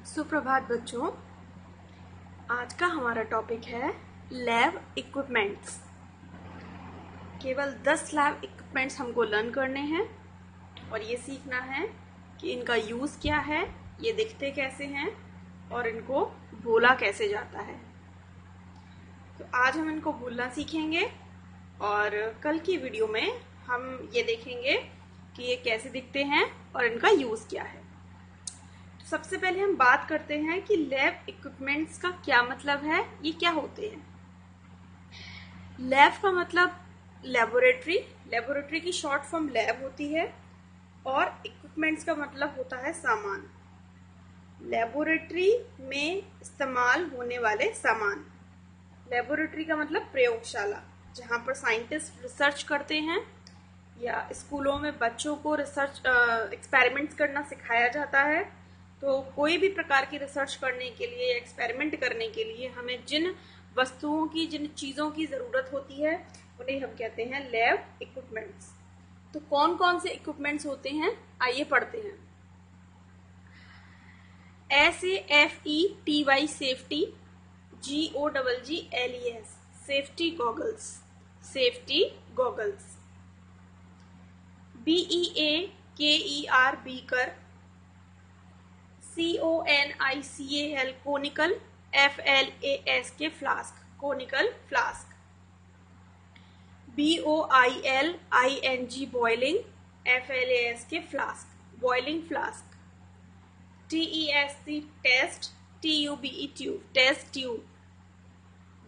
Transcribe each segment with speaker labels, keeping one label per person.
Speaker 1: सुप्रभात बच्चों। आज का हमारा टॉपिक है लैब इक्विपमेंट्स। केवल 10 लैब इक्विपमेंट्स हमको लर्न करने हैं और ये सीखना है कि इनका यूज़ क्या है, ये दिखते कैसे हैं और इनको बोला कैसे जाता है। तो आज हम इनको बोलना सीखेंगे और कल की वीडियो में हम ये देखेंगे कि ये कैसे दिखते हैं और इनका यूज़ क्या है। सबसे पहले हम बात करते हैं कि लैब इक्विपमेंट्स का क्या मतलब है, ये क्या होते हैं। लैब का मतलब लेबोरेटरी की शॉर्ट फॉर्म लैब होती है और इक्विपमेंट्स का मतलब होता है सामान। लेबोरेटरी में इस्तेमाल होने वाले सामान। लेबोरेटरी का मतलब प्रयोगशाला, जहाँ पर साइंटिस्ट रिसर्च करते हैं या स्कूलों में बच्चों को रिसर्च एक्सपेरिमेंट्स करना सिखाया जाता है। तो कोई भी प्रकार की रिसर्च करने के लिए, एक्सपेरिमेंट करने के लिए हमें जिन वस्तुओं की, जिन चीज़ों की ज़रूरत होती है उन्हें हम कहते हैं लैब इक्विपमेंट्स। तो कौन कौन से इक्विपमेंट्स होते हैं, आइए पढ़ते हैं। SAFETY safety, GOGGLES safety goggles, BEAKER beaker, CONICAL conical, FLASK flask, conical flask, BOILING boiling, FLASK flask, boiling flask, TEST test, TUBE tube, test tube,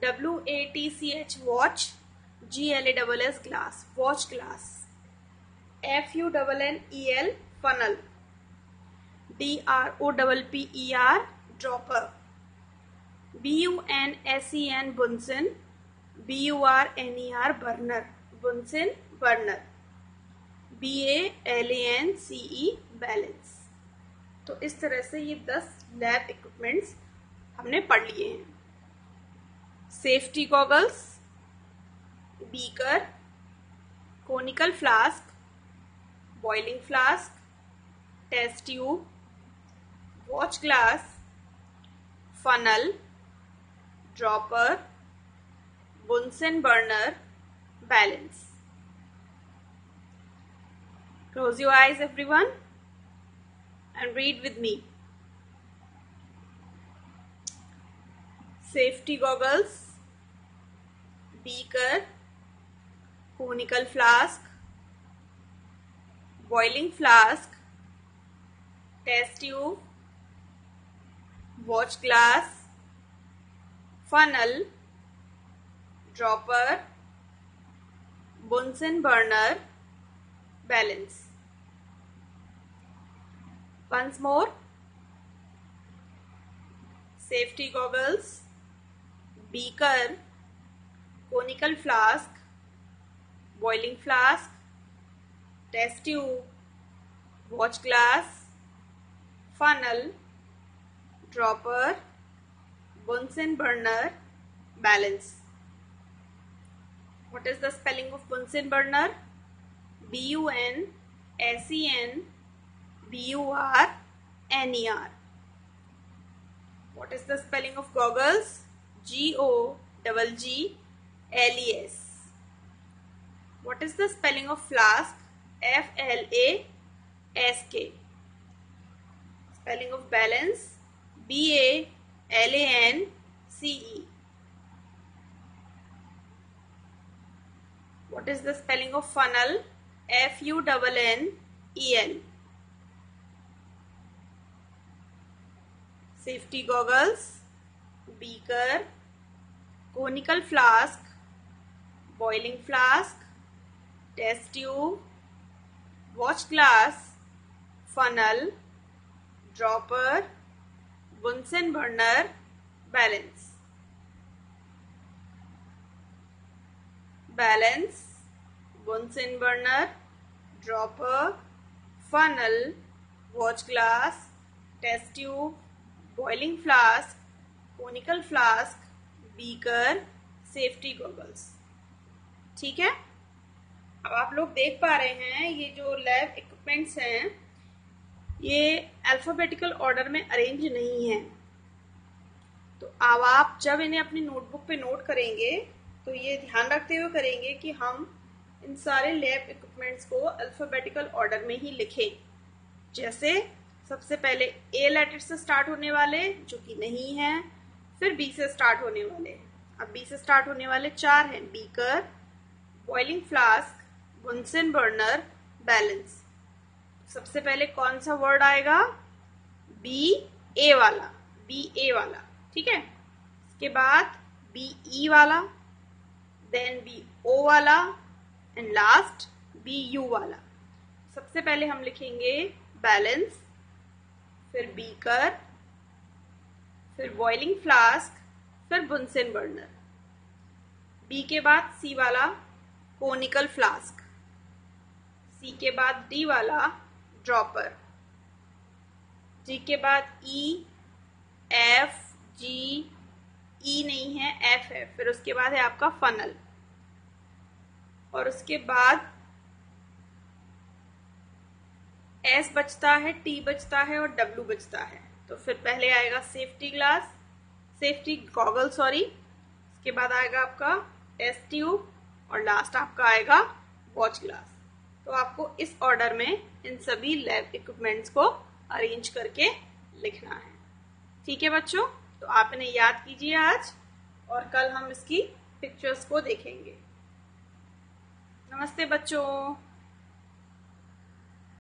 Speaker 1: WATCH watch, GLASS glass, watch glass, FUNNEL funnel, DROPPER dropper, BUNSEN Bunsen, BURNER burner, Bunsen burner, BALANCE balance. तो इस तरह से ये 10 lab equipments हमने पढ़ लिए हैं। Safety goggles, beaker, conical flask, boiling flask, test tube, watch glass, funnel, dropper, Bunsen burner, balance. Close your eyes everyone and read with me. Safety goggles, beaker, conical flask, boiling flask, test tube, watch glass, funnel, dropper, Bunsen burner, balance. Once more. Safety goggles, beaker, conical flask, boiling flask, test tube, watch glass, funnel, dropper, Bunsen burner, balance. What is the spelling of Bunsen burner? BUNSEN BURNER. What is the spelling of goggles? GOGGLES. What is the spelling of flask? FLASK. Spelling of balance? BALANCE. What is the spelling of funnel? FUNNEL. Safety goggles, beaker, conical flask, boiling flask, test tube, watch glass, funnel, dropper, Bunsen burner, balance. Balance, Bunsen burner, dropper, funnel, watch glass, test tube, boiling flask, conical flask, beaker, safety goggles। ठीक है, अब आप लोग देख पा रहे हैं ये जो लैब इक्विपमेंट्स हैं ये अल्फाबेटिकल ऑर्डर में अरेंज नहीं है। तो अब आप जब इन्हें अपनी नोटबुक पे नोट करेंगे तो ये ध्यान रखते हुए करेंगे कि हम इन सारे लैब इक्विपमेंट्स को अल्फाबेटिकल ऑर्डर में ही लिखें। जैसे सबसे पहले ए लेटर से स्टार्ट होने वाले, जो कि नहीं है, फिर बी से स्टार्ट होने वाले। अब बी से स्टार्ट होने वाले 4 हैं: beaker, boiling flask, Bunsen burner, balance. सबसे पहले कौन सा वर्ड आएगा? बी ए वाला, बी ए वाला, ठीक है। इसके बाद बी ई वाला, देन बी ओ वाला एंड लास्ट बी यू वाला। सबसे पहले हम लिखेंगे बैलेंस, फिर बीकर, फिर बॉइलिंग फ्लास्क, फिर बुनसन बर्नर। बी के बाद सी वाला कोनिकल फ्लास्क, सी के बाद डी वाला ड्रॉपर, जी के बाद ई, एफ, जी, ई नहीं है, एफ है, फिर उसके बाद है आपका फनल, और उसके बाद एस बचता है, टी बचता है और डब्ल्यू बचता है। तो फिर पहले आएगा safety glass, safety goggle sorry, इसके बाद आएगा आपका टेस्ट ट्यूब और लास्ट आपका आएगा वॉच ग्लास। तो आपको इस ऑर्डर में इन सभी लैब इक्विपमेंट्स को अरेंज करके लिखना है। ठीक है बच्चों, तो आप इन्हें याद कीजिए आज, और कल हम इसकी पिक्चर्स को देखेंगे। नमस्ते बच्चों।